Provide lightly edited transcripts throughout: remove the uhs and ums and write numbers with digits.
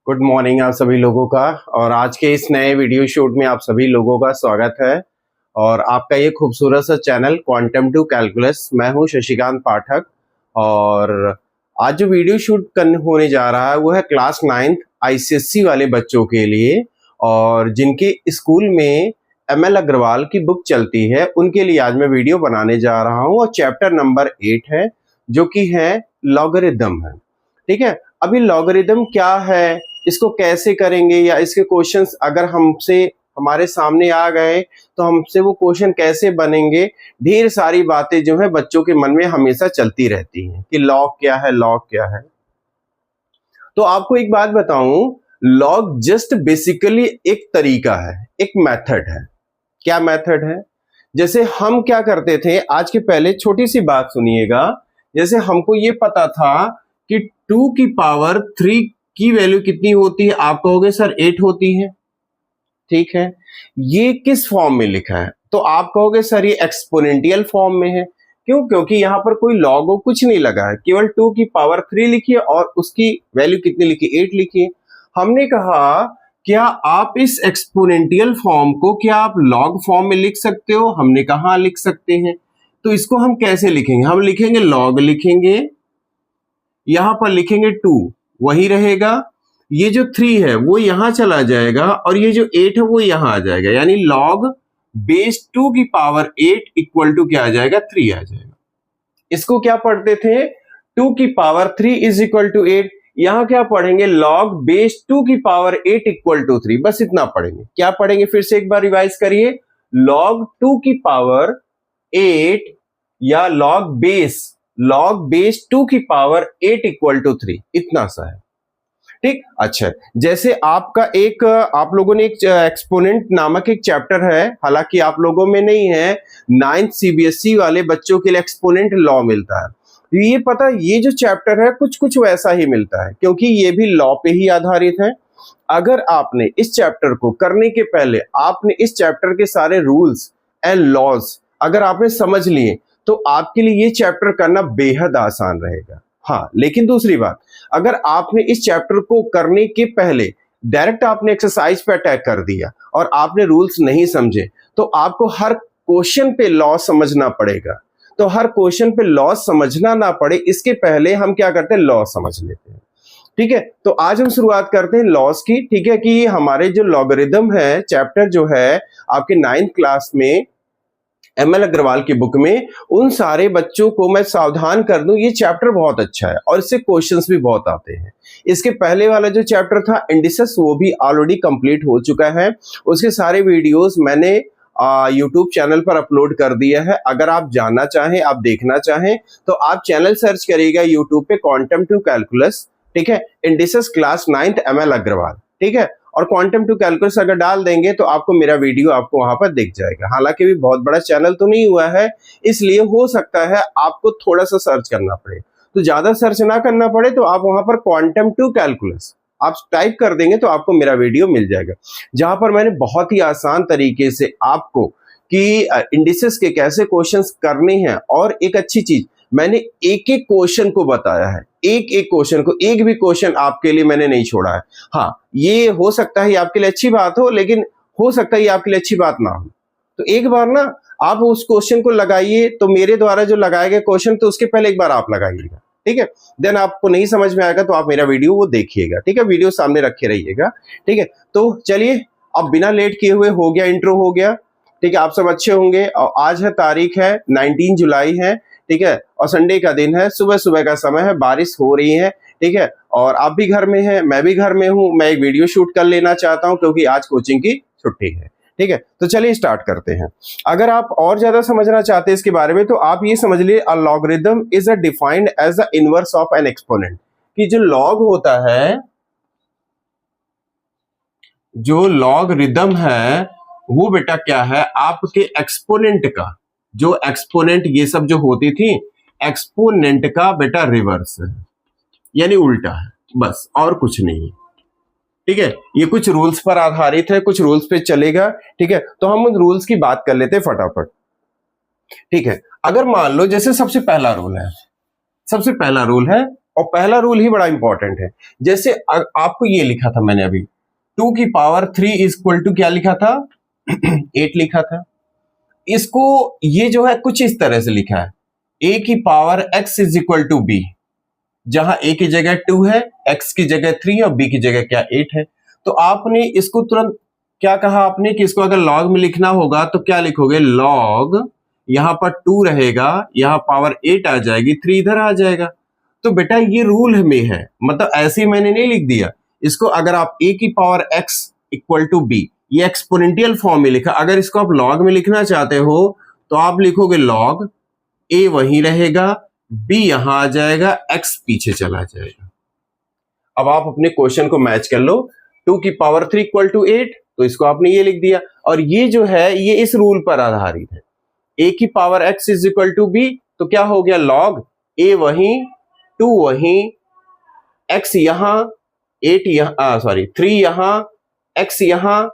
Good morning आप सभी लोगों का। और आज के इस नए वीडियो शूट में आप सभी लोगों का स्वागत है। और आपका ये खूबसूरत सा चैनल क्वांटम टू कैलकुलस, मैं हूँ शशिकांत पाठक। और आज जो वीडियो शूट करने होने जा रहा है वो है क्लास 9th आईसीएसई वाले बच्चों के लिए, और जिनके स्कूल में एमएल अग्रवाल की बुक चलती है उनके लिए आज मैं वीडियो बनाने जा रहा हूँ। और चैप्टर नंबर 8 है जो कि है लॉगरिदम है। ठीक है, अभी लॉगरिदम क्या है, इसको कैसे करेंगे, या इसके क्वेश्चंस अगर हमारे सामने आ गए तो हमसे वो क्वेश्चन कैसे बनेंगे, ढेर सारी बातें जो है बच्चों के मन में हमेशा चलती रहती हैं कि लॉग क्या है, लॉग क्या है। तो आपको एक बात बताऊं, लॉग जस्ट बेसिकली एक तरीका है, एक मेथड है। क्या मेथड है? जैसे हम क्या करते थे, आज के पहले छोटी सी बात सुनिएगा। जैसे हमको ये पता था कि 2 की पावर 3 की वैल्यू कितनी होती है, आप कहोगे सर 8 होती है। ठीक है, ये किस फॉर्म में लिखा है? तो आप कहोगे सर ये एक्सपोनेंशियल फॉर्म में है। क्यों? क्योंकि यहां पर कोई लॉग हो कुछ नहीं लगा है, केवल 2 की पावर 3 लिखिए और उसकी वैल्यू कितनी लिखी, 8 लिखिए। हमने कहा क्या आप इस एक्सपोनेंशियल फॉर्म को क्या आप लॉग फॉर्म में लिख सकते हो? हमने कहा हाँ, लिख सकते हैं। तो इसको हम कैसे लिखेंगे? हम लिखेंगे लॉग, लिखेंगे यहां पर लिखेंगे 2 वही रहेगा, ये जो 3 है वो यहां चला जाएगा और ये जो 8 है वो यहां आ जाएगा, यानी लॉग बेस 2 की पावर 8 इक्वल टू क्या आ जाएगा, 3 आ जाएगा। इसको क्या पढ़ते थे, 2 की पावर 3 इज इक्वल टू 8। यहां क्या पढ़ेंगे, लॉग बेस 2 की पावर 8 इक्वल टू 3, बस इतना पढ़ेंगे। क्या पढ़ेंगे, फिर से एक बार रिवाइज करिए, लॉग 2 की पावर 8 या लॉग बेस 2 की पावर 8 इक्वल टू 3, इतना सा है। ठीक, अच्छा, जैसे आपका आप लोगों ने एक एक्सपोनेंट नामक एक चैप्टर है, हालांकि आप लोगों में नहीं है, 9th सीबीएसई वाले बच्चों के लिए एक्सपोनेंट लॉ मिलता है। ये पता, ये जो चैप्टर है कुछ कुछ वैसा ही मिलता है, क्योंकि ये भी लॉ पे ही आधारित है। अगर आपने इस चैप्टर को करने के पहले आपने इस चैप्टर के सारे रूल्स एंड लॉज अगर आपने समझ लिए तो आपके लिए ये चैप्टर करना बेहद आसान रहेगा। हाँ, लेकिन दूसरी बात, अगर आपने इस चैप्टर को करने के पहले डायरेक्ट आपने एक्सरसाइज पे अटैक कर दिया और आपने रूल्स नहीं समझे तो आपको हर क्वेश्चन पे लॉ समझना पड़ेगा। तो हर क्वेश्चन पे लॉ समझना ना पड़े इसके पहले हम क्या करते हैं, लॉ समझ लेते हैं। ठीक है, तो आज हम शुरुआत करते हैं लॉस की। ठीक है, कि हमारे जो लॉगरिदम है चैप्टर जो है आपके 9th क्लास में एमएल अग्रवाल की बुक में, उन सारे बच्चों को मैं सावधान कर दूं, ये चैप्टर बहुत अच्छा है और इससे क्वेश्चंस भी बहुत आते हैं। इसके पहले वाला जो चैप्टर था इंडिसेस, वो भी ऑलरेडी कंप्लीट हो चुका है। उसके सारे वीडियोस मैंने यूट्यूब चैनल पर अपलोड कर दिया है। अगर आप जानना चाहें, आप देखना चाहें तो आप चैनल सर्च करिएगा यूट्यूब पे, क्वांटम टू कैलकुलस। ठीक है, indices class 9th ML Agarwal. ठीक है, और क्वांटम टू कैलकुलस अगर डाल देंगे तो आपको मेरा वीडियो आपको वहां पर दिख जाएगा। हालांकि भी बहुत बड़ा चैनल तो नहीं हुआ है, इसलिए हो सकता है आपको थोड़ा सा सर्च करना पड़े। तो ज्यादा सर्च ना करना पड़े तो आप वहां पर क्वांटम टू कैलकुलस आप टाइप कर देंगे तो आपको मेरा वीडियो मिल जाएगा, जहां पर मैंने बहुत ही आसान तरीके से आपको कि इंडिसेस के कैसे क्वेश्चंस करने हैं। और एक अच्छी चीज, मैंने एक एक क्वेश्चन को बताया है, एक एक क्वेश्चन को, एक भी क्वेश्चन आपके लिए मैंने नहीं छोड़ा है। हाँ, ये हो सकता है आपके लिए अच्छी बात हो, लेकिन हो सकता है आपके लिए अच्छी बात ना हो। तो एक बार ना आप उस क्वेश्चन को लगाइए, तो मेरे द्वारा जो लगाए गए क्वेश्चन तो उसके पहले एक बार आप लगाइएगा। ठीक है, देन आपको नहीं समझ में आएगा तो आप मेरा वीडियो वो देखिएगा। ठीक है, वीडियो सामने रखे रहिएगा। ठीक है, तो चलिए अब बिना लेट किए हुए, हो गया इंट्रो, हो गया। ठीक है, आप सब अच्छे होंगे। और आज है तारीख है 19 जुलाई है। ठीक है, और संडे का दिन है, सुबह सुबह का समय है, बारिश हो रही है। ठीक है, और आप भी घर में हैं, मैं भी घर में हूं। मैं एक वीडियो शूट कर लेना चाहता हूं क्योंकि आज कोचिंग की छुट्टी है। ठीक है, तो चलिए स्टार्ट करते हैं। अगर आप और ज्यादा समझना चाहते हैं इसके बारे में तो आप ये समझ लिए, a logarithm is a defined as the inverse of an exponent. कि जो लॉग होता है, जो लॉगरिदम है वो बेटा क्या है, आपके एक्सपोनेंट का, जो एक्सपोनेंट ये सब जो होती थी, एक्सपोनेंट का बेटा रिवर्स है, यानी उल्टा है, बस और कुछ नहीं। ठीक है, ये कुछ रूल्स पर आधारित है, कुछ रूल्स पे चलेगा। ठीक है, तो हम उन रूल्स की बात कर लेते हैं फटाफट। ठीक है, अगर मान लो जैसे सबसे पहला रूल है और पहला रूल ही बड़ा इंपॉर्टेंट है। जैसे आपको ये लिखा था मैंने अभी 2 की पावर 3 इज इक्वल टू क्या लिखा था 8 लिखा था। इसको ये जो है कुछ इस तरह से लिखा है a की power x is equal to b, जहां a की जगह 2 है, x की जगह 3 और b की जगह क्या 8 है। तो आपने इसको तुरंत क्या कहा आपने कि इसको अगर लॉग में लिखना होगा तो क्या लिखोगे, लॉग, यहां पर 2 रहेगा, यहां पावर 8 आ जाएगी, 3 इधर आ जाएगा। तो बेटा ये रूल में है, मतलब ऐसे ही मैंने नहीं लिख दिया इसको। अगर आप a की power x equal to b, ये एक्सपोनेंशियल फॉर्म में लिखा, अगर इसको आप लॉग में लिखना चाहते हो तो आप लिखोगे लॉग, a वहीं रहेगा, b यहां आ जाएगा, x पीछे चला जाएगा। अब आप अपने क्वेश्चन को मैच कर लो, 2 की पावर 3 इक्वल टू 8, तो इसको आपने ये लिख दिया। और ये जो है ये इस रूल पर आधारित है, a की power x is equal to b, तो क्या हो गया लॉग, a वहीं, 2 वहीं, x यहां, 8 यहां, सॉरी 3 यहां, x यहां।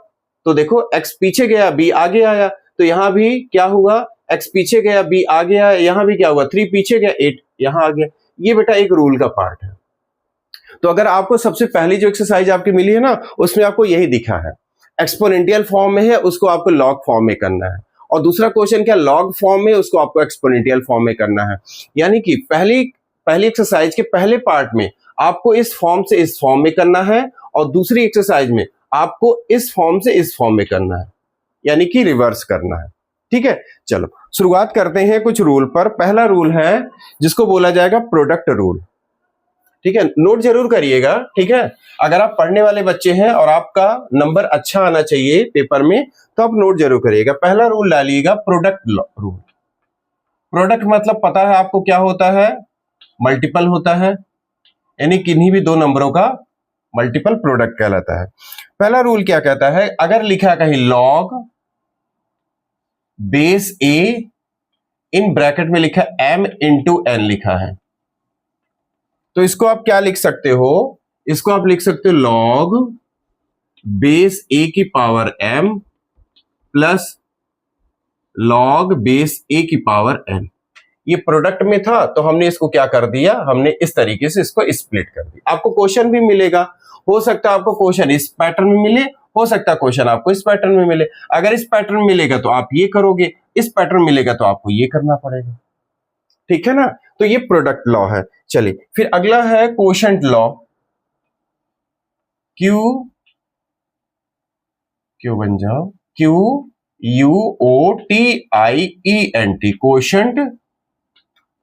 तो देखो x पीछे गया, b आगे आया, तो यहां भी क्या हुआ, x पीछे गया, b आगे आया, यहां भी क्या हुआ, 3 पीछे गया, 8 यहां आ गया। ये बेटा एक रूल का पार्ट है। तो अगर आपको सबसे पहली जो एक्सरसाइज आपकी मिली है ना, उसमें आपको यही दिखा है, एक्सपोनेंशियल फॉर्म में है, उसको आपको लॉग फॉर्म में करना है। और दूसरा क्वेश्चन क्या, लॉग फॉर्म में, उसको आपको एक्सपोनेंशियल फॉर्म में करना है। यानी कि पहली एक्सरसाइज के पहले पार्ट में आपको इस फॉर्म से इस फॉर्म में करना है, और दूसरी एक्सरसाइज में आपको इस फॉर्म से इस फॉर्म में करना है, यानी कि रिवर्स करना है। ठीक है, चलो शुरुआत करते हैं कुछ रूल पर। पहला रूल है जिसको बोला जाएगा प्रोडक्ट रूल। ठीक है, नोट जरूर करिएगा। ठीक है, अगर आप पढ़ने वाले बच्चे हैं और आपका नंबर अच्छा आना चाहिए पेपर में, तो आप नोट जरूर करिएगा। पहला रूल डालिएगा प्रोडक्ट रूल। प्रोडक्ट मतलब पता है आपको क्या होता है, मल्टीपल होता है, यानी किन्हीं भी दो नंबरों का मल्टीपल प्रोडक्ट कहलाता है। पहला रूल क्या कहता है, अगर लिखा कहीं log base a, in bracket में लिखा m इंटू n लिखा है, तो इसको आप क्या लिख सकते हो, इसको आप लिख सकते हो लॉग बेस a की power m plus log base a की पावर n। ये प्रोडक्ट में था तो हमने इसको क्या कर दिया, हमने इस तरीके से इसको स्प्लिट कर दिया। आपको क्वेश्चन भी मिलेगा, हो सकता है आपको क्वेश्चन इस पैटर्न में मिले, हो सकता है क्वेश्चन आपको इस पैटर्न में मिले। अगर इस पैटर्न में मिलेगा तो आप ये करोगे, इस पैटर्न मिलेगा तो आपको ये करना पड़ेगा। ठीक है ना, तो ये प्रोडक्ट लॉ है। चलिए फिर अगला है क्वोशंट लॉ। क्यू बन जाओ, QUOTIENT, क्वोशंट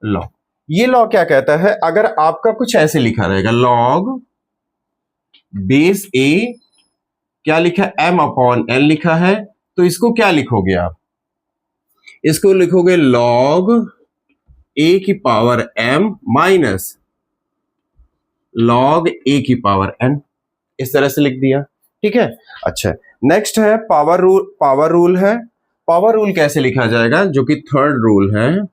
लॉ। ये लॉ क्या कहता है, अगर आपका कुछ ऐसे लिखा रहेगा लॉग बेस a, क्या लिखा है m अपॉन n लिखा है, तो इसको क्या लिखोगे आप, इसको लिखोगे लॉग a की power m minus log a की पावर n, इस तरह से लिख दिया। ठीक है, अच्छा नेक्स्ट है पावर रूल। पावर रूल है, पावर रूल कैसे लिखा जाएगा, जो कि थर्ड रूल है,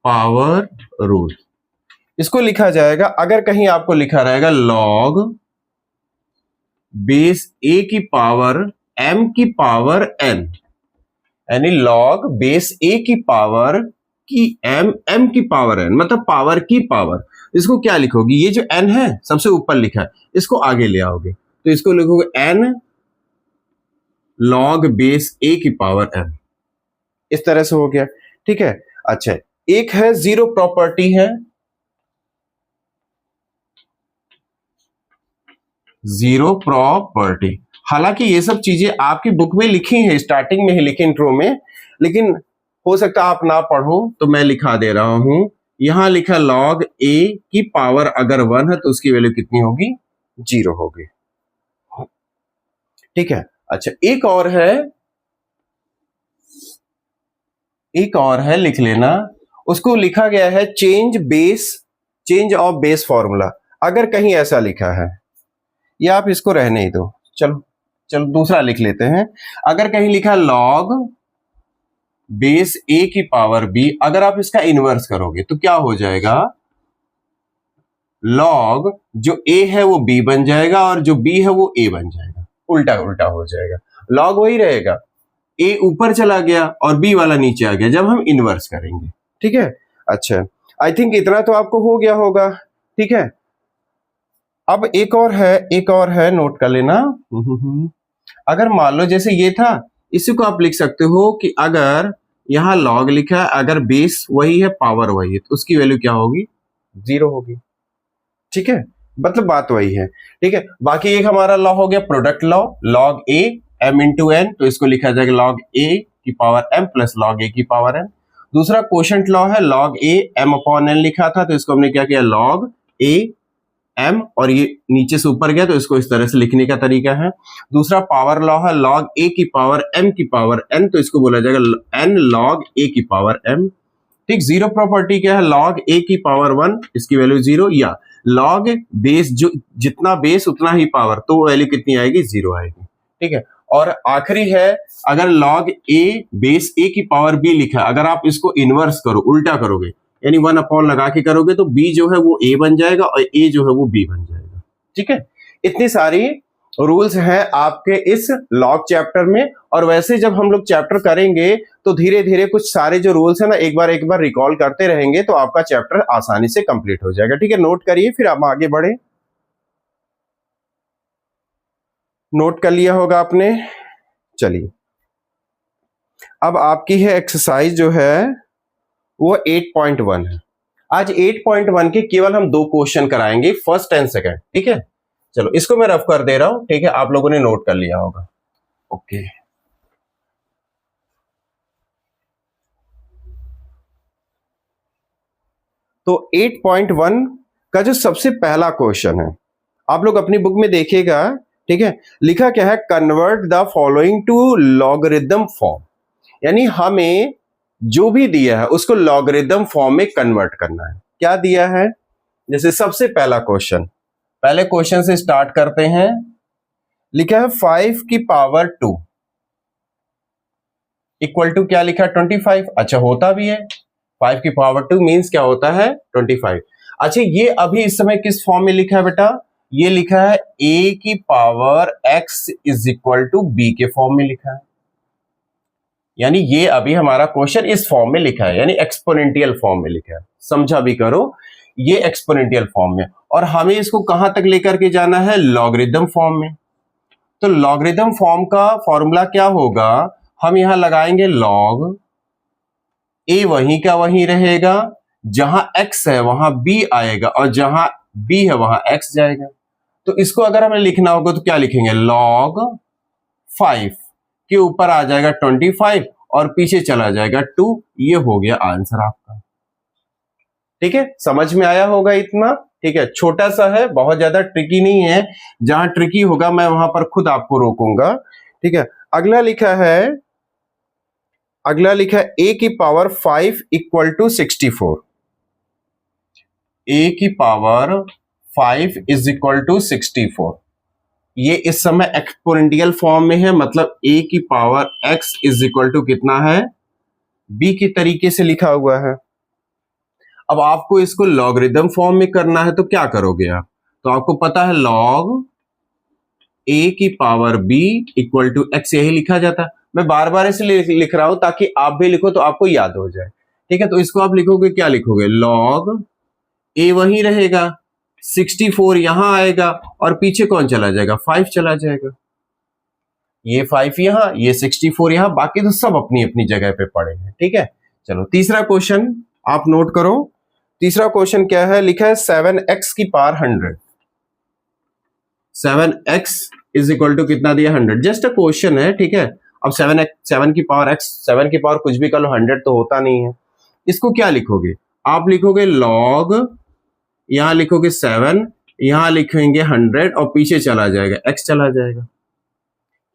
पावर रूल। इसको लिखा जाएगा, अगर कहीं आपको लिखा रहेगा लॉग बेस a की पावर m की पावर n, यानी लॉग बेस a की पावर की m की पावर n, मतलब पावर की पावर। इसको क्या लिखोगे, ये जो n है सबसे ऊपर लिखा है, इसको आगे ले आओगे, तो इसको लिखोगे n लॉग बेस a की पावर n, इस तरह से हो गया। ठीक है, अच्छा एक है जीरो प्रॉपर्टी है, जीरो प्रॉपर्टी। हालांकि ये सब चीजें आपकी बुक में लिखी हैं, स्टार्टिंग में ही लिखी इंट्रो में, लेकिन हो सकता आप ना पढ़ो तो मैं लिखा दे रहा हूं। यहां लिखा लॉग a की पावर अगर 1 है तो उसकी वैल्यू कितनी होगी, 0 होगी। ठीक है, अच्छा एक और है लिख लेना, उसको लिखा गया है चेंज ऑफ बेस फॉर्मूला। अगर कहीं ऐसा लिखा है, या आप इसको रहने ही दो, चलो दूसरा लिख लेते हैं। अगर कहीं लिखा लॉग बेस a की पावर b, अगर आप इसका इनवर्स करोगे तो क्या हो जाएगा, लॉग जो a है वो b बन जाएगा और जो b है वो a बन जाएगा, उल्टा उल्टा हो जाएगा। लॉग वही रहेगा, a ऊपर चला गया और b वाला नीचे आ गया जब हम इनवर्स करेंगे। ठीक है। अच्छा, आई थिंक इतना तो आपको हो गया होगा। ठीक है, अब एक और है, नोट कर लेना। अगर मान लो जैसे ये था, इसी को आप लिख सकते हो कि अगर यहाँ लॉग लिखा है, अगर बेस वही है पावर वही है तो उसकी वैल्यू क्या होगी, 0 होगी। ठीक है, मतलब बात वही है। ठीक है, बाकी एक हमारा लॉ हो गया प्रोडक्ट लॉ, लॉग ए m इंटू एन, तो इसको लिखा जाएगा लॉग ए की पावर m प्लस लॉग ए की पावर n। दूसरा क्वोशंट लॉ है, लॉग ए m अपॉन n लिखा था तो इसको हमने क्या किया, लॉग ए m, और ये नीचे से ऊपर गया तो इसको इस तरह से लिखने का तरीका है। दूसरा पावर लॉ है, लॉग ए की पावर m की पावर n, तो इसको बोला जाएगा n लॉग ए की पावर m। ठीक, जीरो प्रॉपर्टी क्या है, लॉग ए की पावर 1, इसकी वैल्यू 0, या लॉग बेस जो जितना बेस उतना ही पावर, तो वैल्यू कितनी आएगी, 0 आएगी। ठीक है, और आखिरी है, अगर लॉग ए बेस ए की पावर b लिखा है, अगर आप इसको इनवर्स करो, उल्टा करोगे, यानी 1 अपॉन लगा के करोगे तो b जो है वो a बन जाएगा और a जो है वो b बन जाएगा। ठीक है, इतनी सारी रूल्स हैं आपके इस लॉग चैप्टर में। और वैसे जब हम लोग चैप्टर करेंगे तो धीरे धीरे कुछ सारे जो रूल्स है ना एक बार रिकॉल करते रहेंगे तो आपका चैप्टर आसानी से कंप्लीट हो जाएगा। ठीक है, नोट करिए, फिर आप आगे बढ़े। नोट कर लिया होगा आपने। चलिए, अब आपकी है एक्सरसाइज जो है वो 8.1 है। आज 8.1 के केवल हम 2 क्वेश्चन कराएंगे, फर्स्ट एंड सेकंड। ठीक है, चलो इसको मैं रफ कर दे रहा हूं। ठीक है, आप लोगों ने नोट कर लिया होगा। ओके, तो 8.1 का जो सबसे पहला क्वेश्चन है, आप लोग अपनी बुक में देखिएगा। ठीक है, लिखा क्या है, convert the following to logarithm form, यानी हमें जो भी दिया है उसको लॉगरिथम फॉर्म में कन्वर्ट करना है। क्या दिया है, जैसे सबसे पहला क्वेश्चन, पहले क्वेश्चन से स्टार्ट करते हैं। लिखा है 5 की पावर 2 इक्वल टू क्या लिखा है, 25। अच्छा, होता भी है, 5 की पावर 2 मीन्स क्या होता है, 25। अच्छा, ये अभी इस समय किस फॉर्म में लिखा है बेटा, ये लिखा है a की power x is equal to b के फॉर्म में लिखा है, यानी ये अभी हमारा क्वेश्चन इस फॉर्म में लिखा है, यानी एक्सपोनेंशियल फॉर्म में लिखा है। समझा भी करो, ये एक्सपोनेंशियल फॉर्म में, और हमें इसको कहां तक लेकर के जाना है, लॉगरिथम फॉर्म में। तो लॉगरिथम फॉर्म का फॉर्मूला क्या होगा, हम यहां लगाएंगे लॉग a वहीं का वहीं रहेगा, जहां x है वहां b आएगा, और जहां b है वहां x जाएगा। तो इसको अगर हमें लिखना होगा तो क्या लिखेंगे, लॉग 5 के ऊपर आ जाएगा 25 और पीछे चला जाएगा 2। ये हो गया आंसर आपका। ठीक है, समझ में आया होगा इतना। ठीक है, छोटा सा है, बहुत ज्यादा ट्रिकी नहीं है, जहां ट्रिकी होगा मैं वहां पर खुद आपको रोकूंगा। ठीक है, अगला लिखा है a की पावर 5 इक्वल टू 64। a की पावर 5 इज इक्वल टू 64, ये इस समय एक्सपोनेंशियल फॉर्म में है, मतलब a की power x is equal to कितना है, b की तरीके से लिखा हुआ है। अब आपको इसको लॉगरिथम फॉर्म में करना है तो क्या करोगे आप, तो आपको पता है लॉग a की power b equal to x, यही लिखा जाता है। मैं बार बार इसलिए लिख रहा हूं ताकि आप भी लिखो तो आपको याद हो जाए। ठीक है, तो इसको आप लिखोगे, क्या लिखोगे, लॉग a वहीं रहेगा, 64 यहां आएगा, और पीछे कौन चला जाएगा, 5 चला जाएगा। ये 5 यहां, ये 64 यहां, बाकी तो सब अपनी अपनी जगह पे पड़े हैं। ठीक है, चलो तीसरा क्वेश्चन आप नोट करो। तीसरा क्वेश्चन क्या है, लिखा है 7x की power 100। 7x is equal to कितना दिया, 100। जस्ट अ क्वेश्चन है। ठीक है, अब 7 की पावर x, 7 की पावर कुछ भी कर लो, 100 तो होता नहीं है। इसको क्या लिखोगे, आप लिखोगे लॉग, यहां लिखोगे 7, यहां लिखेंगे 100 और पीछे चला जाएगा x चला जाएगा।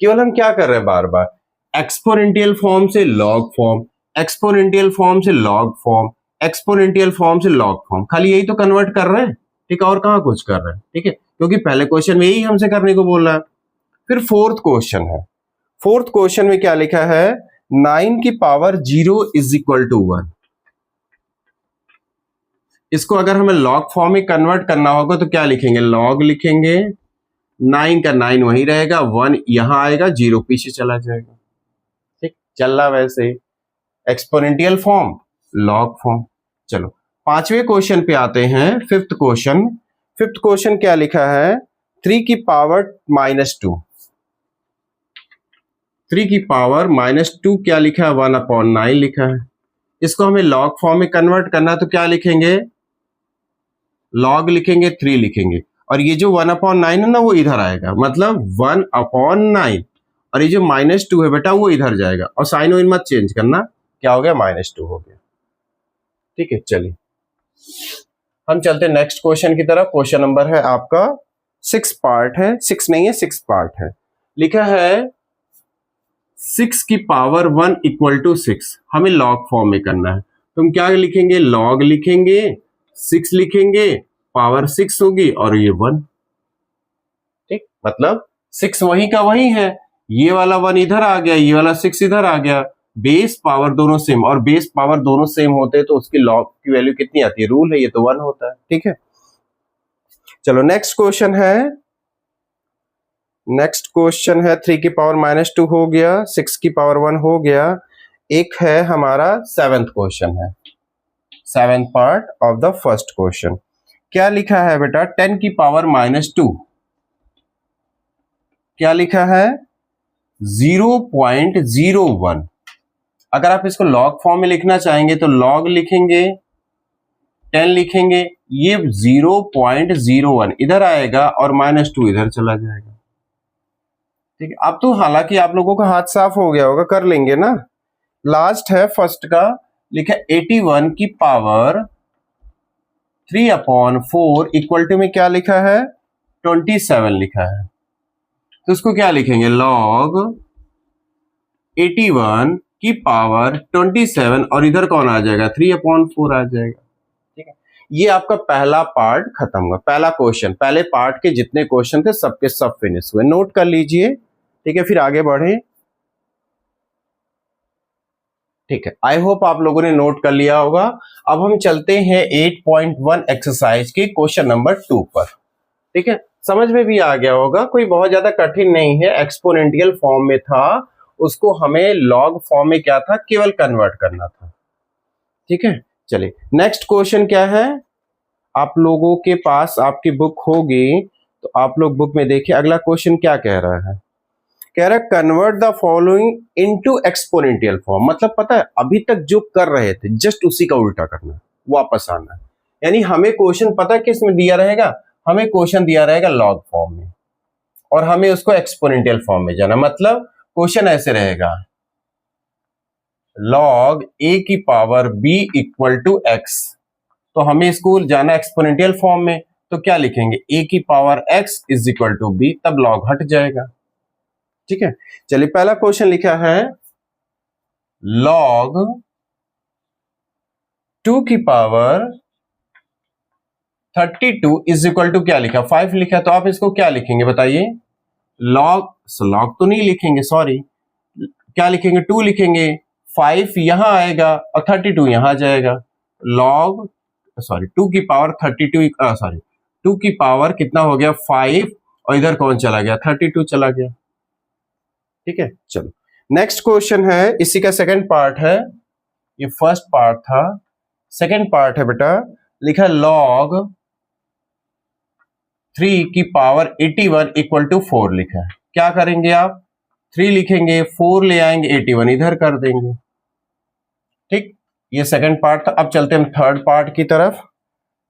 केवल हम क्या कर रहे हैं, बार बार एक्सपोनेंशियल फॉर्म से लॉग फॉर्म, एक्सपोनेंशियल फॉर्म से लॉग फॉर्म, एक्सपोनेंशियल फॉर्म से लॉग फॉर्म, खाली यही तो कन्वर्ट कर रहे हैं। ठीक है, और कहां कुछ कर रहे हैं। ठीक है, क्योंकि पहले क्वेश्चन में यही हमसे करने को बोल रहा है। फिर फोर्थ क्वेश्चन है, फोर्थ क्वेश्चन में क्या लिखा है, 9 की पावर 0 इज इक्वल टू 1। इसको अगर हमें लॉग फॉर्म में कन्वर्ट करना होगा तो क्या लिखेंगे, लॉग लिखेंगे, 9 का 9 वहीं रहेगा, 1 यहां आएगा, 0 पीछे चला जाएगा। ठीक, चल रहा वैसे एक्सपोनेंशियल फॉर्म लॉग फॉर्म। चलो पांचवें क्वेश्चन पे आते हैं, फिफ्थ क्वेश्चन। फिफ्थ क्वेश्चन क्या लिखा है, 3 की पावर -2, 3 की पावर -2 क्या लिखा है, 1/9 लिखा है। इसको हमें लॉग फॉर्म में कन्वर्ट करना है, तो क्या लिखेंगे, लॉग लिखेंगे, 3 लिखेंगे, और ये जो 1/9 है ना वो इधर आएगा, मतलब 1/9, और ये जो -2 है बेटा वो इधर जाएगा, और साइन वाइन मत चेंज करना, क्या हो गया, -2 हो गया। ठीक है, चलिए हम चलते हैं नेक्स्ट क्वेश्चन की तरफ। क्वेश्चन नंबर है आपका 6 पार्ट है, 6 नहीं है 6 पार्ट है। लिखा है 6 की पावर 1 = 6, हमें लॉग फॉर्म में करना है, तो हम क्या लिखेंगे, लॉग लिखेंगे, 6 लिखेंगे, पावर 6 होगी और ये 1। ठीक, मतलब 6 वही का वही है, ये वाला 1 इधर आ गया, ये वाला 6 इधर आ गया, बेस पावर दोनों सेम, और बेस पावर दोनों सेम होते हैं तो उसकी लॉग की वैल्यू कितनी आती है, रूल है ये तो 1 होता है। ठीक है, चलो नेक्स्ट क्वेश्चन है, नेक्स्ट क्वेश्चन है 3 की पावर -2 हो गया, 6 की पावर 1 हो गया। एक है हमारा 7th क्वेश्चन है, 7th part of the first question. क्या लिखा है बेटा, 10 की पावर -2, क्या लिखा है, 0.01। अगर आप इसको लॉग फॉर्म में लिखना चाहेंगे तो लॉग लिखेंगे, 10 लिखेंगे, ये 0.01 इधर आएगा और -2 इधर चला जाएगा। ठीक है, अब तो हालांकि आप लोगों का हाथ साफ हो गया होगा, कर लेंगे ना। लास्ट है फर्स्ट का, लिखा 81 की पावर 3/4 इक्वल टू में क्या लिखा है, 27 लिखा है, तो उसको क्या लिखेंगे, लॉग 81 की पावर 27, और इधर कौन आ जाएगा, 3/4 आ जाएगा। ठीक है, ये आपका पहला पार्ट खत्म हुआ, पहला क्वेश्चन। पहले पार्ट के जितने क्वेश्चन थे सबके सब फिनिश हुए, नोट कर लीजिए। ठीक है, फिर आगे बढ़े। ठीक है, आई होप आप लोगों ने नोट कर लिया होगा। अब हम चलते हैं 8.1 एक्सरसाइज के क्वेश्चन नंबर 2 पर। ठीक है, समझ में भी आ गया होगा, कोई बहुत ज्यादा कठिन नहीं है, एक्सपोनेंशियल फॉर्म में था, उसको हमें लॉग फॉर्म में क्या था, केवल कन्वर्ट करना था। ठीक है, चलिए नेक्स्ट क्वेश्चन क्या है, आप लोगों के पास आपकी बुक होगी तो आप लोग बुक में देखिए, अगला क्वेश्चन क्या कह रहा है, कह रहा है convert the following into exponential form. मतलब पता है अभी तक जो कर रहे थे जस्ट उसी का उल्टा करना, वापस आना। यानी हमें क्वेश्चन पता है किस में दिया रहेगा, हमें क्वेश्चन दिया रहेगा लॉग फॉर्म में, और हमें उसको एक्सपोनेंशियल फॉर्म में जाना। मतलब क्वेश्चन ऐसे रहेगा, लॉग a की पावर b = x, तो हमें इसको जाना एक्सपोनेंशियल फॉर्म में, तो क्या लिखेंगे, a की पावर x = b, तब लॉग हट जाएगा। ठीक है, चलिए पहला क्वेश्चन लिखा है लॉग 2 की पावर 32 = क्या लिखा, 5 लिखा, तो आप इसको क्या लिखेंगे बताइए, लॉग तो नहीं लिखेंगे, सॉरी, क्या लिखेंगे, 2 लिखेंगे, 5 यहां आएगा और 32 यहां जाएगा, लॉग 2 की पावर 32, सॉरी 2 की पावर कितना हो गया 5, और इधर कौन चला गया, 32 चला गया। ठीक है, चलो नेक्स्ट क्वेश्चन है, इसी का सेकंड पार्ट है, ये फर्स्ट पार्ट था, सेकंड पार्ट है बेटा। लिखा लॉग 3 की पावर 81 = 4 लिखा है। क्या करेंगे आप, 3 लिखेंगे, 4 ले आएंगे, 81 इधर कर देंगे। ठीक, ये सेकंड पार्ट था। अब चलते हैं थर्ड पार्ट की तरफ।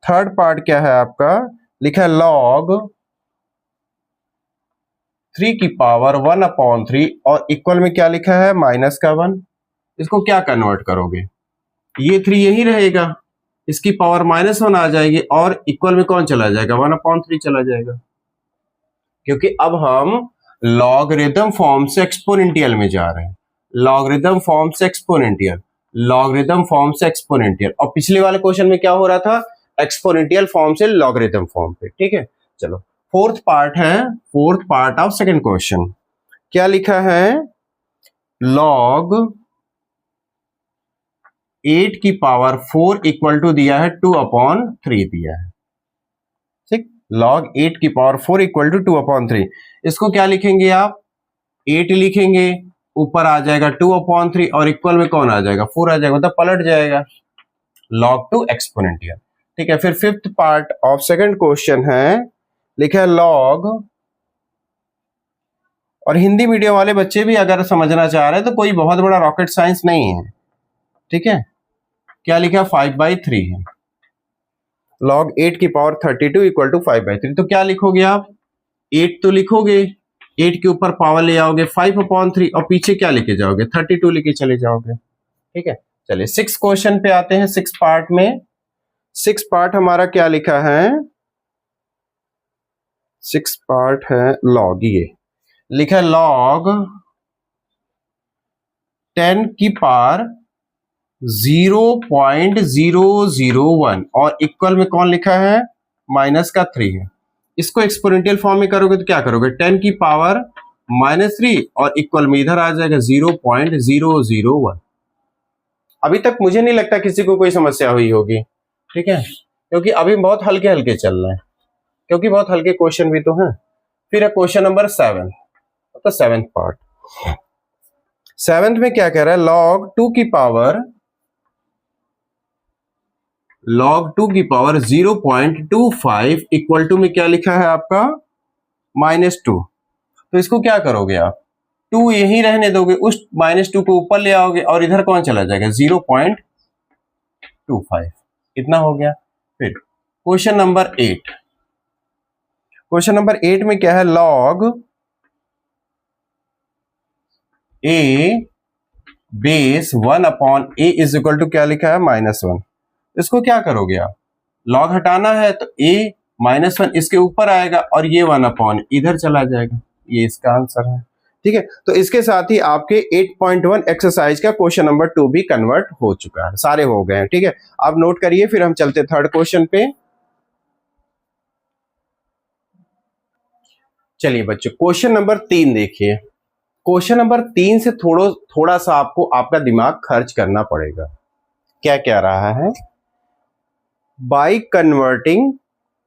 थर्ड पार्ट क्या है आपका, लिखा है लॉग 3 की पावर 1/3, और इक्वल में क्या लिखा है, -1। इसको क्या कन्वर्ट करोगे, ये 3 यही रहेगा, इसकी पावर -1 आ जाएगी, और इक्वल में कौन चला जाएगा, 1/3 चला जाएगा, क्योंकि अब हम लॉगरिथम फॉर्म से एक्सपोनेंशियल में जा रहे हैं। लॉगरिथम फॉर्म से एक्सपोनेंशियल, लॉगरिथम फॉर्म से एक्सपोनेंशियल, और पिछले वाले क्वेश्चन में क्या हो रहा था, एक्सपोनेंशियल फॉर्म से लॉगरिथम फॉर्म पे। ठीक है, चलो फोर्थ पार्ट है, fourth part of second question. क्या लिखा है, लॉग 8 की पावर 4 = दिया है 2/3 दिया है। ठीक, log 8 की पावर 4 = 2/3, इसको क्या लिखेंगे आप, 8 लिखेंगे, ऊपर आ जाएगा 2/3, और इक्वल में कौन आ जाएगा, 4 आ जाएगा, मतलब पलट जाएगा। log to exponential. ठीक है, फिर fifth part of second question है, लिखा है log, और हिंदी मीडियम वाले बच्चे भी अगर समझना चाह रहे हैं तो कोई बहुत बड़ा रॉकेट साइंस नहीं है। ठीक है, क्या लिखा, 5/3 है। log 8 की पावर 32 इक्वल टू 5/3। तो क्या लिखोगे आप, 8 तो लिखोगे, 8 के ऊपर पावर ले आओगे 5/3 और पीछे क्या लेके जाओगे, 32 लेके चले जाओगे। ठीक है, चलिए सिक्स क्वेश्चन पे आते हैं। सिक्स पार्ट में, सिक्स पार्ट हमारा क्या लिखा है, सिक्स पार्ट है log, ये लिखा है log 10 की पावर 0.001 और इक्वल में कौन लिखा है, माइनस का 3 है। इसको एक्सपोनेंशियल फॉर्म में करोगे तो क्या करोगे, 10 की पावर -3 और इक्वल में इधर आ जाएगा 0.001। अभी तक मुझे नहीं लगता किसी को कोई समस्या हुई होगी। ठीक है, क्योंकि अभी बहुत हल्के हल्के चल रहे हैं, क्योंकि बहुत हल्के क्वेश्चन भी तो हैं। फिर है क्वेश्चन नंबर 7, तो सेवेंथ पार्ट। सेवेंथ में क्या कह रहा है, log 2 की पावर 0.25 इक्वल टू में क्या लिखा है आपका, -2। तो इसको क्या करोगे आप, 2 यही रहने दोगे, उस -2 को ऊपर ले आओगे और इधर कौन चला जाएगा, 0.25। इतना हो गया। फिर क्वेश्चन नंबर 8, क्वेश्चन नंबर 8 में क्या है, log a base 1/a is equal to क्या लिखा है, -1। इसको क्या करोगे आप, लॉग हटाना है तो a -1 इसके ऊपर आएगा और ये 1/, इधर चला जाएगा। ये इसका आंसर है। ठीक है, तो इसके साथ ही आपके 8.1 एक्सरसाइज का क्वेश्चन नंबर 2 भी कन्वर्ट हो चुका है, सारे हो गए हैं। ठीक है, आप नोट करिए, फिर हम चलते थर्ड क्वेश्चन पे। चलिए बच्चों, क्वेश्चन नंबर 3 देखिए। क्वेश्चन नंबर 3 से थोड़ा सा आपको आपका दिमाग खर्च करना पड़ेगा। क्या कह रहा है, by converting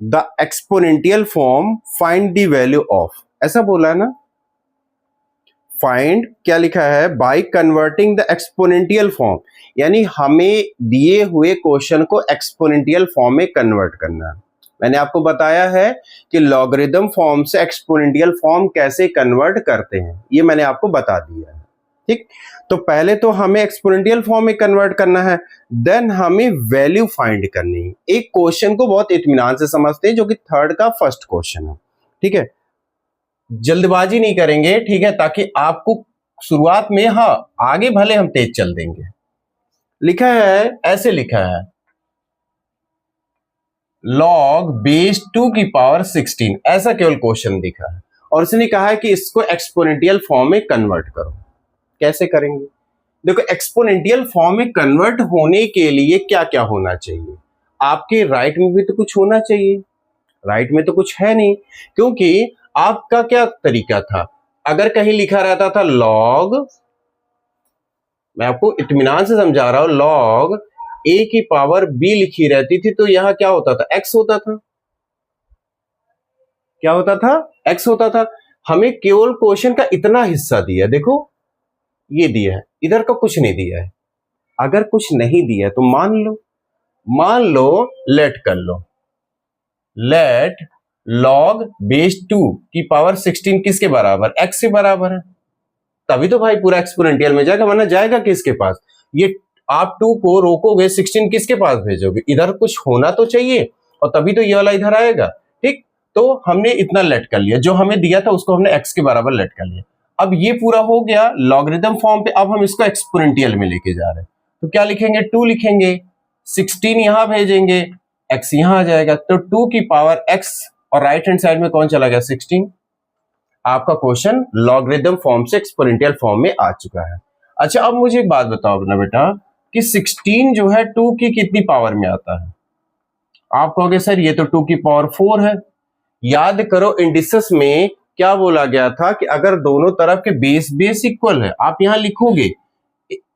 the exponential form find the value of, ऐसा बोला है ना। फाइंड क्या लिखा है, by converting the exponential form, यानी हमें दिए हुए क्वेश्चन को एक्सपोनेंशियल फॉर्म में कन्वर्ट करना है। मैंने आपको बताया है कि लॉगरिथम फॉर्म से एक्सपोनेंशियल फॉर्म कैसे कन्वर्ट करते हैं, ये मैंने आपको बता दिया है। ठीक, तो पहले तो हमें एक्सपोनेंशियल फॉर्म में कन्वर्ट करना है, देन हमें वैल्यू फाइंड करनी है। एक क्वेश्चन को बहुत इत्मीनान से समझते हैं, जो कि थर्ड का फर्स्ट क्वेश्चन है। ठीक है, जल्दबाजी नहीं करेंगे, ठीक है, ताकि आपको शुरुआत में, हाँ आगे भले हम तेज चल देंगे। लिखा है, ऐसे लिखा है, log बेस 2 की पावर 16, ऐसा केवल क्वेश्चन दिखा है और उसने कहा है कि इसको एक्सपोनेंशियल फॉर्म में कन्वर्ट करो। कैसे करेंगे, देखो एक्सपोनेंशियल फॉर्म में कन्वर्ट होने के लिए क्या क्या होना चाहिए, आपके राइट में भी तो कुछ होना चाहिए। राइट में तो कुछ है नहीं, क्योंकि आपका क्या तरीका था, अगर कहीं लिखा रहता था log, मैं आपको इत्मीनान से समझा रहा हूं, log a की पावर b लिखी रहती थी तो यहां क्या होता था, x होता था। क्या होता था, x होता था। हमें केवल क्वेश्चन का इतना हिस्सा दिया, देखो ये दिया है, इधर का कुछ नहीं दिया है। अगर कुछ नहीं दिया तो मान लो लेट कर लो, लेट log बेस 2 की पावर 16 किसके बराबर, x से बराबर है, तभी तो भाई पूरा एक्सपोनेंशियल में जाएगा, वरना जाएगा किसके पास। ये आप 2 को रोकोगे, 16 किसके पास भेजोगे, इधर कुछ होना तो चाहिए और तभी तो ये वाला इधर आएगा। ठीक, तो हमने इतना लेट कर लिया, जो हमें दिया था उसको हमने x के बराबर लेट कर लिया। अब ये पूरा हो गया लॉगरिथम फॉर्म पे, अब हम इसको एक्सपोनेंशियल में लेके जा रहे हैं, तो क्या लिखेंगे, 2 लिखेंगे, 16 यहां भेजेंगे, x यहां आ जाएगा, तो 2 की पावर x और राइट हैंड साइड में कौन चला गया, 16। आपका क्वेश्चन लॉगरिथम फॉर्म से एक्सपोनेंशियल फॉर्म में आ चुका है। अच्छा, अब मुझे एक बात बताओ अपना बेटा, कि 16 जो है 2 की कितनी पावर में आता है। आप कहोगे सर ये तो 2 की पावर 4 है। याद करो इंडिसेस में क्या बोला गया था, कि अगर दोनों तरफ के बेस इक्वल है, आप यहां लिखोगे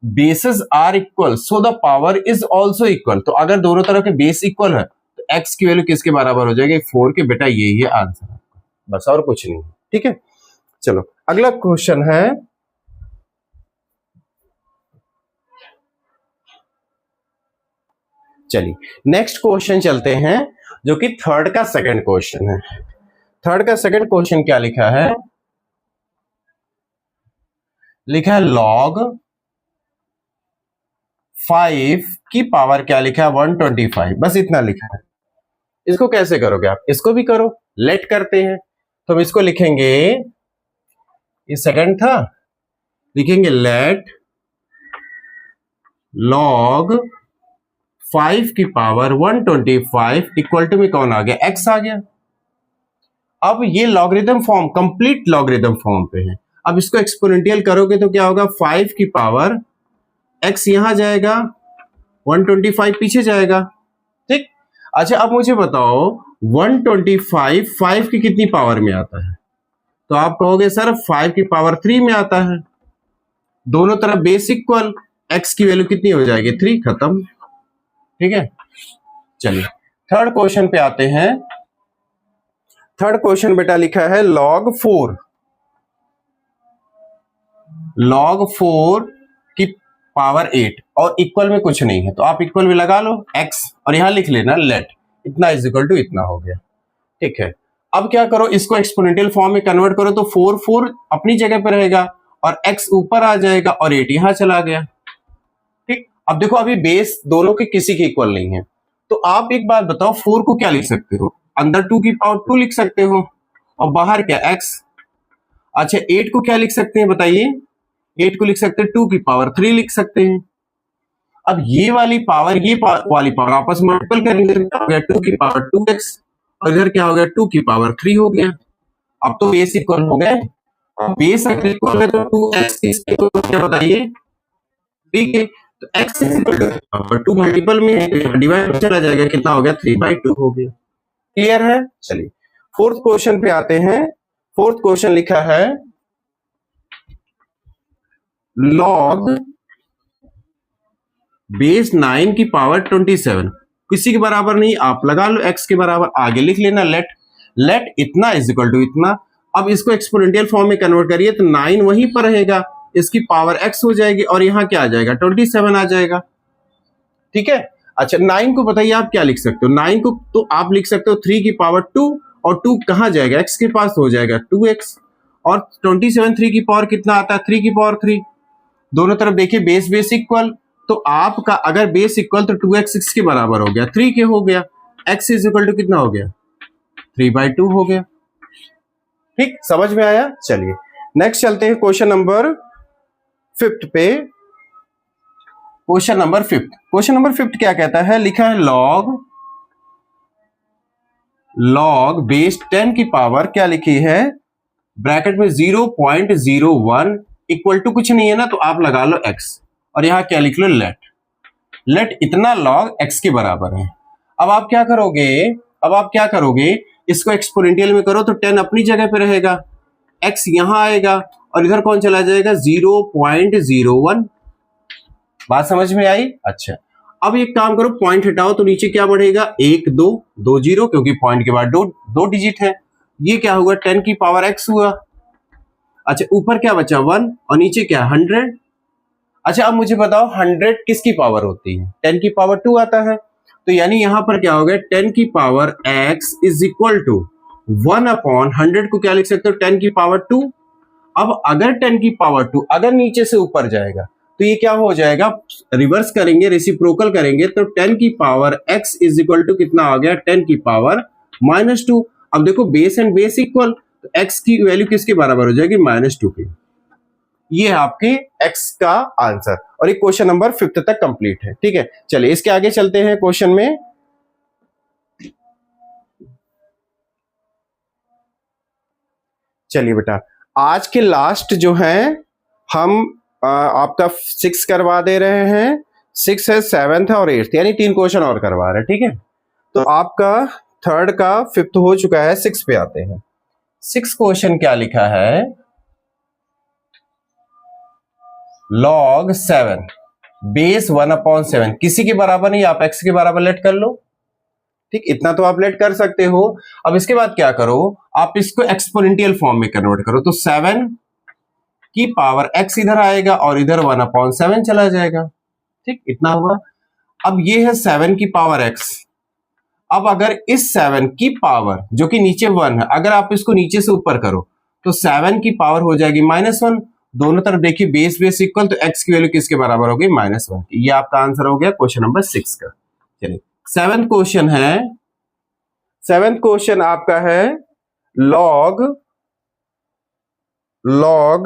bases are equal so the power is also equal, तो अगर दोनों तरफ के बेस इक्वल है तो x की वैल्यू किसके बराबर हो जाएगी, 4 के। बेटा यही है आंसर आपका, बस और कुछ नहीं। ठीक है, चलो अगला क्वेश्चन है, चलिए नेक्स्ट क्वेश्चन चलते हैं, जो कि थर्ड का सेकंड क्वेश्चन है। थर्ड का सेकंड क्वेश्चन क्या लिखा है? लिखा है log 5 की पावर क्या लिखा है? 125। बस इतना लिखा है। इसको कैसे करोगे आप? इसको भी करो, लेट करते हैं। तो हम इसको लिखेंगे, ये सेकंड था, लिखेंगे लेट log 5 की पावर 125 इक्वल टू में कौन आ गया? x आ गया। अब ये logarithm form, complete logarithm form पे है। अब इसको एक्सपोनेंशियल करोगे तो क्या होगा? 5 की पावर x यहां जाएगा, 125 पीछे जाएगा। ठीक। अच्छा अब मुझे बताओ 125 5 की कितनी पावर में आता है? तो आप कहोगे सर 5 की पावर 3 में आता है। दोनों तरफ बेस इक्वल, x की वैल्यू कितनी हो जाएगी? 3। खत्म। ठीक है। चलिए थर्ड क्वेश्चन पे आते हैं। थर्ड क्वेश्चन बेटा लिखा है log 4 की पावर 8 और इक्वल में कुछ नहीं है, तो आप इक्वल में लगा लो x और यहां लिख लेना लेट इतना इज इक्वल टू इतना हो गया। ठीक है। अब क्या करो, इसको एक्सपोनेंशियल फॉर्म में कन्वर्ट करो तो 4 अपनी जगह पर रहेगा और x ऊपर आ जाएगा और 8 यहां चला गया। ठीक। अब देखो अभी बेस दोनों के किसी के इक्वल नहीं है, तो आप एक बात बताओ 4 को क्या लिख सकते हो? अंदर 2 की पावर 2 लिख सकते हो और बाहर क्या? x। अच्छा 8 को क्या लिख सकते हैं बताइए? 8 को लिख सकते हैं 2 की पावर 3 लिख सकते हैं। अब ये वाली पावर वाली पावर आपस में मल्टीपल करेंगे तो क्या हो गया? 2 की पावर 2x और इधर क्या हो गया? 2 की पावर 3 हो गया। अब तो बेस इक्वल हो गए। बेस अगर इक्वल है तो 2x इसके क्या बताइए? 3 के। तो x इक्वल टू 2 मल्टीपल में डिवाइड चला जाएगा, कितना हो गया? 3/2 हो गया। क्लियर है? चलिए फोर्थ क्वेश्चन पे आते हैं। फोर्थ क्वेश्चन लिखा है log बेस 9 की पावर 27 किसी के बराबर नहीं, आप लगा लो x के बराबर, आगे लिख लेना लेट इतना इज इक्वल टू इतना। अब इसको एक्सपोनेंशियल फॉर्म में कन्वर्ट करिए तो 9 वहीं पर रहेगा, इसकी पावर x हो जाएगी और यहां क्या आ जाएगा? 27 आ जाएगा। ठीक है। अच्छा 9 को बताइए आप क्या लिख सकते हो? 9 को तो आप लिख सकते हो 3 की पावर 2 और 2 कहां जाएगा? x के पास हो जाएगा 2x और 27 3 की पावर कितना आता है? 3 की पावर 3। दोनों तरफ देखिए बेस इक्वल, तो आपका अगर बेस इक्वल तो 2x 6 के बराबर हो गया, 3 के हो गया, x इज इक्वल टू कितना हो गया? 3/2 हो गया। ठीक, समझ में आया? चलिए नेक्स्ट चलते हैं क्वेश्चन नंबर 5 पे। क्वेश्चन नंबर 5 क्या कहता है? लिखा है log बेस 10 की पावर क्या लिखी है? ब्रैकेट में 0.01 इक्वल टू कुछ नहीं है ना, तो आप लगा लो x और यहां क्या लिख लो? लेट इतना log x के बराबर है। अब आप क्या करोगे? इसको एक्सपोनेंशियल में करो तो 10 अपनी जगह पे रहेगा, x यहां आएगा और इधर कौन चला जाएगा? 0.01। बात समझ में आई? अच्छा अब एक काम करो, पॉइंट हटाओ तो नीचे क्या बढ़ेगा? 1 2 2 0, क्योंकि पॉइंट के बाद दो डिजिट है। ये क्या होगा? 10 की पावर x हुआ। अच्छा ऊपर क्या बचा? 1 और नीचे क्या? 100। अच्छा अब मुझे बताओ 100 किसकी पावर होती है? 10 की पावर 2 आता है, तो यानी यहां पर क्या हो गया? 10 की power x is equal to 1/100 को क्या लिख सकते हो? 10 की पावर 2। अब अगर 10 की पावर 2 अगर नीचे से ऊपर जाएगा तो ये क्या हो जाएगा? रिवर्स करेंगे, रेसिप्रोकल करेंगे तो 10 की power x is equal to कितना आ गया? 10 की पावर -2। अब देखो बेस एंड बेस इक्वल, तो x की वैल्यू किसके बराबर हो जाएगी? -2 की। ये है आपके x का आंसर और ये क्वेश्चन नंबर 5 तक कंप्लीट है। ठीक है। चलिए इसके आगे चलते हैं क्वेश्चन में। चलिए बेटा आज के लास्ट जो है हम आपका 6 करवा दे रहे हैं। 6 है, 7th और 8th, यानी 3 क्वेश्चन और करवा रहे हैं। ठीक है। तो आपका 3rd का 5th हो चुका है, 6 पे आते हैं। 6 क्वेश्चन क्या लिखा है? log 7 बेस 1/7 किसी के बराबर नहीं, आप x के बराबर लेट कर लो। ठीक, इतना तो आप लेट कर सकते हो। अब इसके बाद क्या करो? आप इसको एक्सपोनेंशियल फॉर्म में कन्वर्ट करो तो 7 की पावर x इधर आएगा और इधर 1/7 चला जाएगा। ठीक, इतना होगा। अब ये है 7 की पावर x। अब अगर इस 7 की पावर जो कि नीचे 1 है, अगर आप इसको नीचे से ऊपर करो तो 7 की पावर हो जाएगी -1। दोनों तरफ देखिए बेस बेस इक्वल, तो x की वैल्यू किसके बराबर होगी? -1। ये आपका आंसर हो गया क्वेश्चन नंबर 6 का। चलिए सेवेंथ क्वेश्चन आपका है लॉग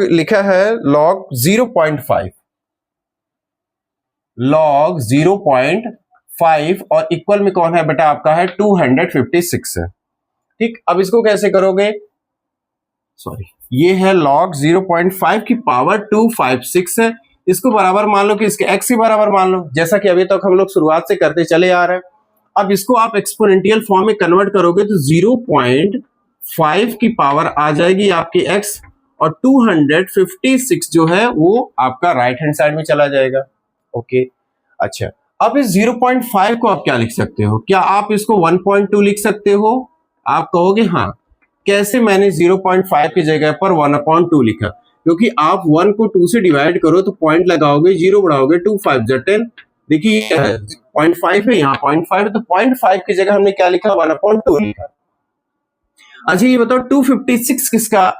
लिखा है लॉग 0.5, लॉग 0.5 और इक्वल में कौन है बेटा? आपका है 256 है। ठीक, अब इसको कैसे करोगे? सॉरी, ये है log 0.5 की पावर 256 है। इसको बराबर मान लो कि इसके x के बराबर मान लो, जैसा कि अभी तक हम लोग शुरुआत से करते चले आ रहे हैं। अब इसको आप एक्सपोनेंशियल फॉर्म में कन्वर्ट करोगे तो 0.5 की पावर आ जाएगी आपकी x, और 256 जो है वो आपका राइट हैंड साइड में चला जाएगा। ओके, अच्छा, अब इस 0.5 को आप क्या लिख सकते हो? क्या आप इसको 1.2 लिख सकते हो? आप कहोगे हाँ। कैसे? मैंने 0.5 की जगह पर 1/2 लिखा, क्योंकि आप 1 को 2 से डिवाइड करो तो पॉइंट लगाओगे, 0 बढ़ाओगे, 2 5 10। देखिए 0.5 है, यहाँ 0.5 है, तो 0.5 की जगह हमने क्या लिखा? 1/2 लिखा। अच्छा ये बताओ 256 किसका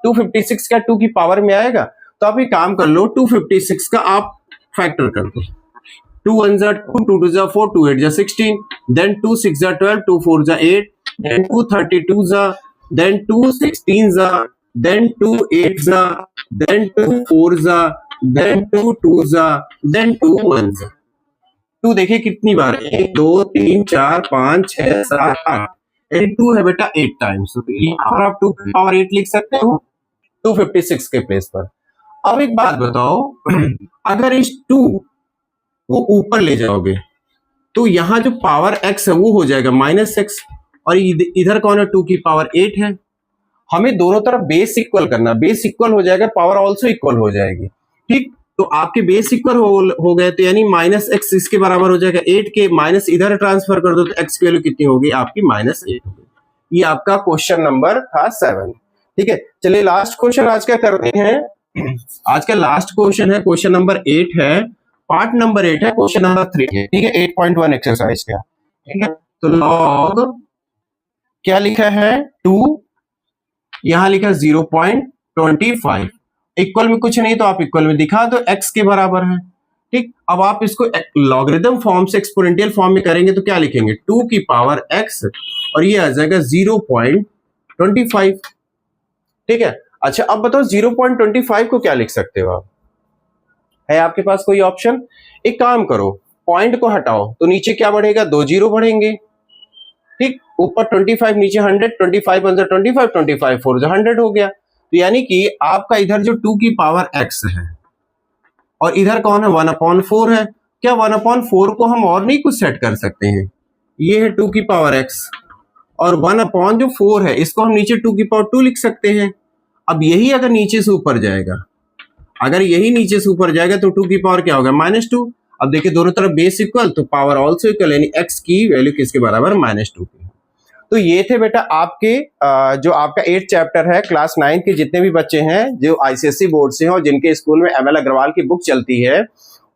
256 का 2 की पावर में आएगा? तो आप एक काम कर लो, 256 का आप फैक्टर कर दो। 2 1 जा 2, 2 2 जा 4, 2 8 जा 16, देन 2 6 जा 12, 2 4 जा 8, देन 2 32 जा, देन 2 16 जा, देन 2 8 जा, देन 2 4 जा, देन 2 2 जा, देन 2 1 जा। 2 देखिए कितनी बार? 1 2 3 4 5 6 7 8। 2 है बेटा 8 टाइम्स, तो यहाँ पर आप 2 की पावर 8 लिख सकते हो 256 के प्लेस पर। अब एक बात बताओ, अगर इस 2 को ऊपर ले जाओगे तो यहाँ जो पावर x है वो हो जाएगा -x, और इधर कौन है? 2 की पावर 8 है। हमें दोनों तरफ बेस इक्वल करना, बेस इक्वल हो जाएगा, पावर ऑल्सो इक्वल हो जाएगी। ठीक, तो आपके बेस इक्वल हो गए, तो यानी -x इसके बराबर हो जाएगा 8 के, माइनस इधर ट्रांसफर कर दो तो x की वैल्यू कितनी होगी? आपकी -8 होगी। ये आपका क्वेश्चन नंबर था 7। ठीक है, चलिए लास्ट क्वेश्चन आज का करते हैं। आज का लास्ट क्वेश्चन है, क्वेश्चन नंबर 8 है, पार्ट नंबर 8 है, क्वेश्चन नंबर 3 है। ठीक है, 8.1 एक्सरसाइज का। ठीक है, तो लॉग क्या लिखा है? 2, यहां लिखा 0.25, इक्वल में कुछ नहीं तो आप इक्वल में दिखा दो, x के बराबर है। ठीक, अब आप इसको लॉगरिथम फॉर्म से एक्सपोनेंशियल फॉर्म में करेंगे तो क्या लिखेंगे? 2 की पावर x, और ये आ जाएगा 0.25। ठीक है, अच्छा अब बताओ 0.25 को क्या लिख सकते हो आप? है आपके पास कोई ऑप्शन? एक काम करो, पॉइंट को हटाओ तो नीचे क्या बढ़ेगा? 2 0 बढ़ेंगे। ठीक, ऊपर 25, नीचे 100, 25 अंदर 25, 25 4 100 हो गया। तो यानी कि आपका इधर जो 2 की पावर x है और इधर कौन है? 1/4 है। क्या 1/4 को हम और नहीं कुछ सेट कर सकते हैं? ये है 2 की पावर x, और 1/4 है इसको हम नीचे 2 की पावर 2 लिख सकते हैं। अब यही अगर नीचे से ऊपर जाएगा, अगर यही नीचे से ऊपर जाएगा तो 2 की पावर क्या होगा? -2। अब देखिए दोनों तरफ बेस इक्वल तो पावर ऑल्सो इक्वल, यानी x की वैल्यू किसके बराबर? -2 की। तो ये थे बेटा आपके जो आपका 8th चैप्टर है, क्लास 9 के जितने भी बच्चे हैं जो ICSE बोर्ड से हैं और जिनके स्कूल में ML अग्रवाल की बुक चलती है,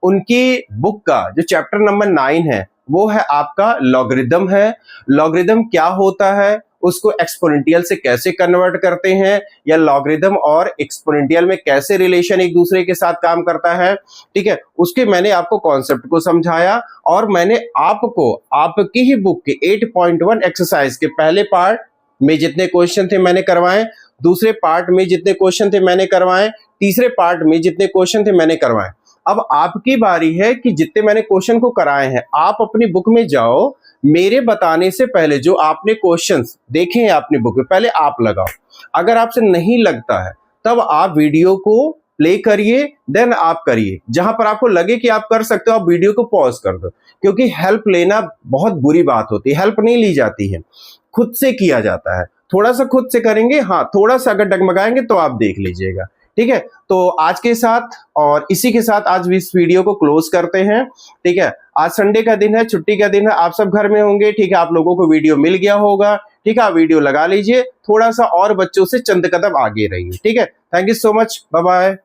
उनकी बुक का जो चैप्टर नंबर 9 है वो है आपका लॉगरिदम है। लॉगरिदम क्या होता है, उसको एक्सपोनेंशियल से कैसे कन्वर्ट करते हैं, या लॉगरिदम और एक्सपोनेंशियल में कैसे रिलेशन एक दूसरे के साथ काम करता है। ठीक है, उसके मैंने आपको कॉन्सेप्ट को समझाया, और मैंने आपको आपकी ही बुक के 8.1 एक्सरसाइज के पहले पार्ट में जितने क्वेश्चन थे मैंने करवाए, दूसरे पार्ट में जितने क्वेश्चन थे मैंने करवाए, तीसरे पार्ट में जितने क्वेश्चन थे मैंने करवाए। अब आपकी बारी है कि जितने मैंने क्वेश्चन को कराए हैं आप अपनी बुक में जाओ, मेरे बताने से पहले जो आपने क्वेश्चंस देखे हैं अपनी बुक में पहले आप लगाओ। अगर आपसे नहीं लगता है तब आप वीडियो को प्ले करिए, देन आप करिए। जहां पर आपको लगे कि आप कर सकते हो आप वीडियो को पॉज कर दो, क्योंकि हेल्प लेना बहुत बुरी बात होती है। हेल्प नहीं ली जाती है, खुद से किया जाता है। थोड़ा सा खुद से करेंगे, हाँ थोड़ा सा अगर डगमगाएंगे तो आप देख लीजिएगा। ठीक है, तो आज के साथ और इसी के साथ आज इस वीडियो को क्लोज करते हैं। ठीक है, आज संडे का दिन है, छुट्टी का दिन है, आप सब घर में होंगे। ठीक है, आप लोगों को वीडियो मिल गया होगा। ठीक है, आप वीडियो लगा लीजिए, थोड़ा सा और बच्चों से चंद कदम आगे रहिए। ठीक है, thank you so much, bye bye.